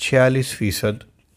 46%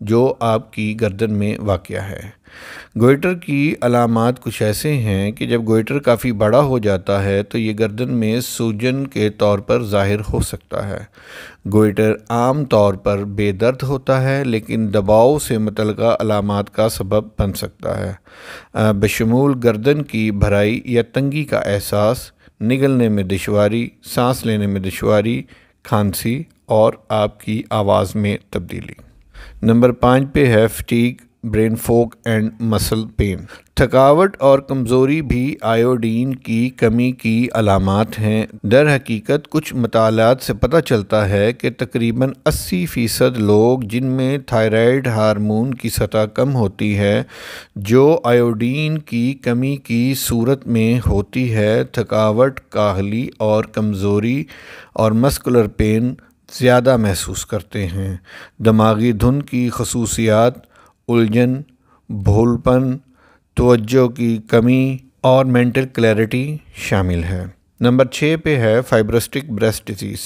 جو آپ کی گردن میں واقع ہے۔ گوئٹر کی علامات کچھ ایسے ہیں کہ جب گوئٹر کافی بڑا ہو جاتا ہے تو یہ گردن میں سوجن کے طور پر ظاہر ہو سکتا ہے۔ گوئٹر عام طور پر بے درد ہوتا ہے لیکن دباؤ سے متعلقہ علامات کا سبب بن سکتا ہے، بشمول گردن کی بھرائی یا تنگی کا احساس، نگلنے میں دشواری، سانس لینے میں دشواری، کھانسی اور آپ کی آواز میں تبدیلی۔ نمبر 5 پہ ہے فٹیگ، برین فوگ اینڈ مسل پین۔ تھکاوٹ اور کمزوری بھی آیوڈین کی کمی کی علامات ہیں۔ در حقیقت کچھ مطالعات سے پتہ چلتا ہے کہ تقریباً 80% لوگ جن میں تھائرائیڈ ہارمون کی سطح کم ہوتی ہے، جو آیوڈین کی کمی کی صورت میں ہوتی ہے، تھکاوٹ، کاہلی اور کمزوری اور مسکولر پین زیادہ محسوس کرتے ہیں۔ دماغی دھن کی خصوصیات الجھن، بھولپن، توجہ کی کمی اور مینٹل کلیئرٹی شامل ہے۔ نمبر 6 پہ ہے فائبروسٹک بریسٹ ڈیزیز۔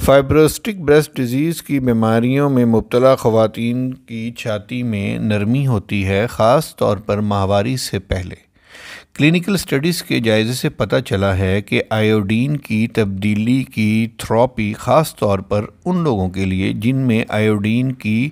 فائبروسٹک بریسٹ ڈیزیز کی بیماریوں میں مبتلا خواتین کی چھاتی میں نرمی ہوتی ہے، خاص طور پر ماہواری سے پہلے۔ کلینکل سٹڈیز کے جائزے سے پتہ چلا ہے کہ آیوڈین کی تبدیلی کی تھراپی خاص طور پر ان لوگوں کے لیے جن میں آیوڈین کی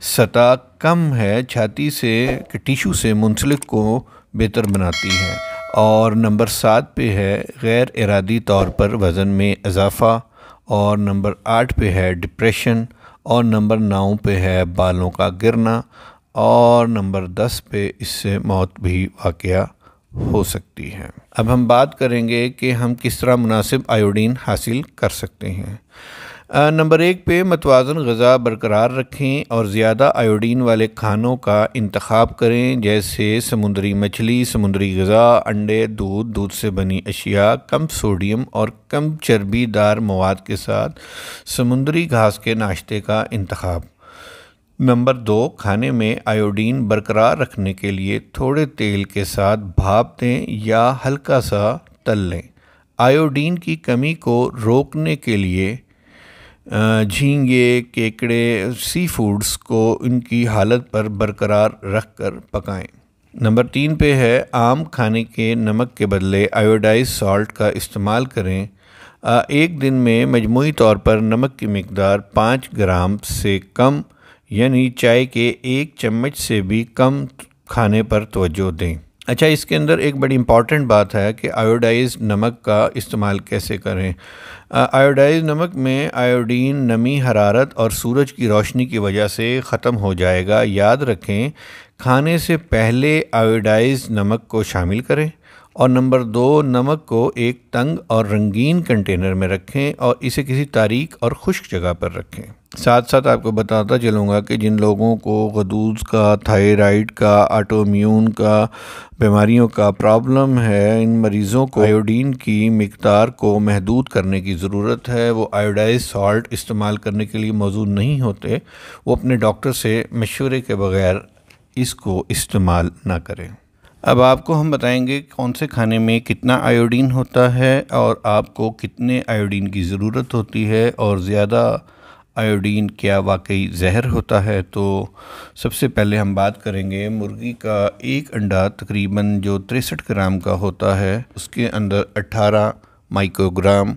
سطح کم ہے، چھاتی سے ٹیشو سے منسلک کو بہتر بناتی ہے۔ اور نمبر 7 پہ ہے غیر ارادی طور پر وزن میں اضافہ، اور نمبر 8 پہ ہے ڈپریشن، اور نمبر 9 پہ ہے بالوں کا گرنا، اور نمبر 10 پہ اس سے موت بھی واقع ہو سکتی ہے۔ اب ہم بات کریں گے کہ ہم کس طرح مناسب آیوڈین حاصل کر سکتے ہیں۔ نمبر 1 پہ متوازن غذا برقرار رکھیں اور زیادہ آیوڈین والے کھانوں کا انتخاب کریں، جیسے سمندری مچھلی، سمندری غذا، انڈے، دودھ سے بنی اشیاء، کم سوڈیم اور کم چربی دار مواد کے ساتھ سمندری گھاس کے ناشتے کا انتخاب۔ نمبر 2، کھانے میں آیوڈین برقرار رکھنے کے لیے تھوڑے تیل کے ساتھ بھاپ دیں یا ہلکا سا تل لیں۔ آیوڈین کی کمی کو روکنے کے لیے جھینگے، کیکڑے، سی فوڈز کو ان کی حالت پر برقرار رکھ کر پکائیں۔ نمبر 3 پہ ہے عام کھانے کے نمک کے بدلے آیوڈائز سالٹ کا استعمال کریں۔ ایک دن میں مجموعی طور پر نمک کی مقدار 5 گرام سے کم، یعنی چائے کے 1 چمچ سے بھی کم کھانے پر توجہ دیں۔ اچھا، اس کے اندر ایک بڑی امپورٹنٹ بات ہے کہ آیوڈائز نمک کا استعمال کیسے کریں۔ آیوڈائز نمک میں آیوڈین نمی، حرارت اور سورج کی روشنی کی وجہ سے ختم ہو جائے گا۔ یاد رکھیں، کھانے سے پہلے آیوڈائز نمک کو شامل کریں، اور نمبر 2، نمک کو ایک تنگ اور رنگین کنٹینر میں رکھیں اور اسے کسی تاریک اور خشک جگہ پر رکھیں۔ ساتھ ساتھ آپ کو بتاتا چلوں گا کہ جن لوگوں کو غدود کا، تھائرائیڈ کا، آٹو امیون کا بیماریوں کا پرابلم ہے، ان مریضوں کو آیوڈین کی مقدار کو محدود کرنے کی ضرورت ہے۔ وہ آیوڈائز سالٹ استعمال کرنے کے لیے موزوں نہیں ہوتے، وہ اپنے ڈاکٹر سے مشورے کے بغیر اس کو استعمال نہ کریں۔ اب آپ کو ہم بتائیں گے کون سے کھانے میں کتنا آیوڈین ہوتا ہے اور آپ کو کتنے آیوڈین کی ضرورت ہوتی ہے، اور زیادہ آیوڈین کیا واقعی زہر ہوتا ہے۔ تو سب سے پہلے ہم بات کریں گے مرغی کا ایک انڈا تقریباً جو 63 گرام کا ہوتا ہے، اس کے اندر 18 مائکرو گرام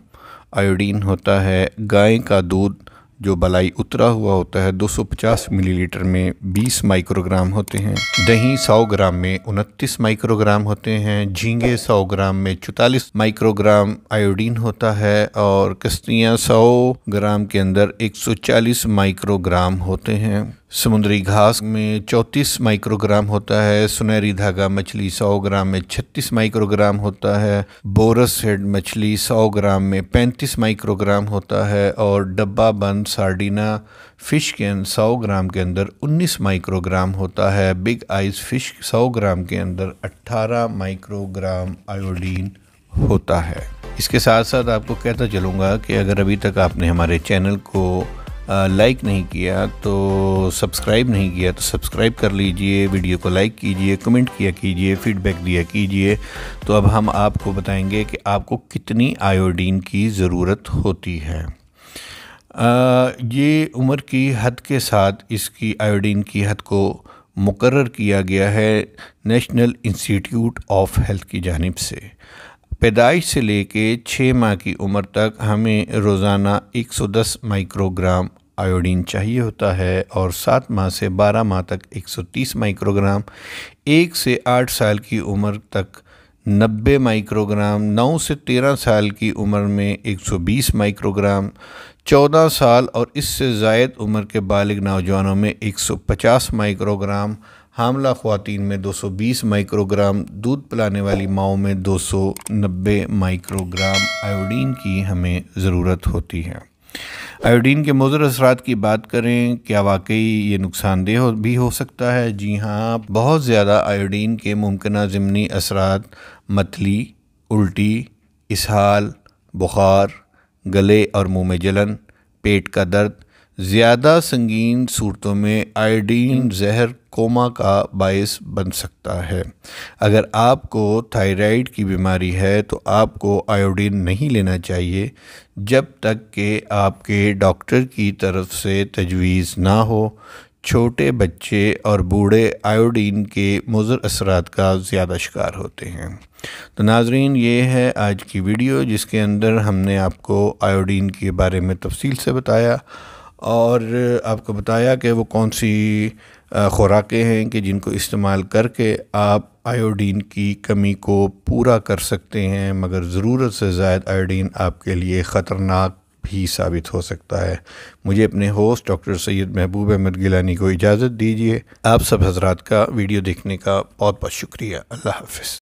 آیوڈین ہوتا ہے۔ گائے کا دودھ جو بلائی اترا ہوا ہوتا ہے 250 ملی لیٹر میں 20 مائکرو گرام ہوتے ہیں۔ دہی 100 گرام میں 29 مائکرو گرام ہوتے ہیں۔ جھینگے 100 گرام میں 44 مائکرو گرام آیوڈین ہوتا ہے، اور کستیاں 100 گرام کے اندر 140 مائکرو گرام ہوتے ہیں۔ سمندری گھاس میں 34 مائکرو گرام ہوتا ہے۔ سنہری دھاگا مچھلی 100 گرام میں 36 مائکرو گرام ہوتا ہے۔ بورس ہیڈ مچھلی 100 گرام میں 35 مائکرو گرام ہوتا ہے، اور ڈبہ بند سارڈینا فش کے 100 گرام کے اندر 19 مائکرو گرام ہوتا ہے۔ بگ آئز فش 100 گرام کے اندر 18 مائکرو گرام آیوڈین ہوتا ہے۔ اس کے ساتھ ساتھ آپ کو کہتا چلوں گا کہ اگر ابھی تک آپ نے ہمارے چینل کو لائک نہیں کیا تو سبسکرائب نہیں کیا تو سبسکرائب کر لیجئے، ویڈیو کو لائک کیجئے، کمنٹ کیا کیجئے، فیڈ بیک دیا کیجئے۔ تو اب ہم آپ کو بتائیں گے کہ آپ کو کتنی آیوڈین کی ضرورت ہوتی ہے۔ یہ عمر کی حد کے ساتھ اس کی آیوڈین کی حد کو مقرر کیا گیا ہے نیشنل انسٹیٹیوٹ آف ہیلتھ کی جانب سے۔ پیدائش سے لے کے 6 ماہ کی عمر تک ہمیں روزانہ 110 مائکرو گرام آیوڈین چاہیے ہوتا ہے، اور 7 ماہ سے 12 ماہ تک 130 مائکرو گرام، 1 سے 8 سال کی عمر تک 90 مائکرو گرام، 9 سے 13 سال کی عمر میں 120 مائکرو گرام، 14 سال اور اس سے زائد عمر کے بالغ نوجوانوں میں 150 مائکرو گرام، حاملہ خواتین میں 220 مائکرو گرام، دودھ پلانے والی ماؤں میں 290 مائکرو گرام آیوڈین کی ہمیں ضرورت ہوتی ہے۔ آیوڈین کے مضر اثرات کی بات کریں، کیا واقعی یہ نقصان دہ بھی ہو سکتا ہے؟ جی ہاں، بہت زیادہ آیوڈین کے ممکنہ ضمنی اثرات متلی، الٹی، اسہال، بخار، گلے اور منہ میں جلن، پیٹ کا درد، زیادہ سنگین صورتوں میں آیوڈین زہر کوما کا باعث بن سکتا ہے۔ اگر آپ کو تھائرائیڈ کی بیماری ہے تو آپ کو آیوڈین نہیں لینا چاہیے جب تک کہ آپ کے ڈاکٹر کی طرف سے تجویز نہ ہو۔ چھوٹے بچے اور بوڑھے آیوڈین کے مضر اثرات کا زیادہ شکار ہوتے ہیں۔ تو ناظرین، یہ ہے آج کی ویڈیو جس کے اندر ہم نے آپ کو آیوڈین کے بارے میں تفصیل سے بتایا، اور آپ کو بتایا کہ وہ کون سی خوراکیں ہیں کہ جن کو استعمال کر کے آپ آیوڈین کی کمی کو پورا کر سکتے ہیں، مگر ضرورت سے زائد آیوڈین آپ کے لیے خطرناک بھی ثابت ہو سکتا ہے۔ مجھے اپنے ہوسٹ ڈاکٹر سید محبوب احمد گیلانی کو اجازت دیجیے۔ آپ سب حضرات کا ویڈیو دیکھنے کا بہت بہت شکریہ۔ اللہ حافظ۔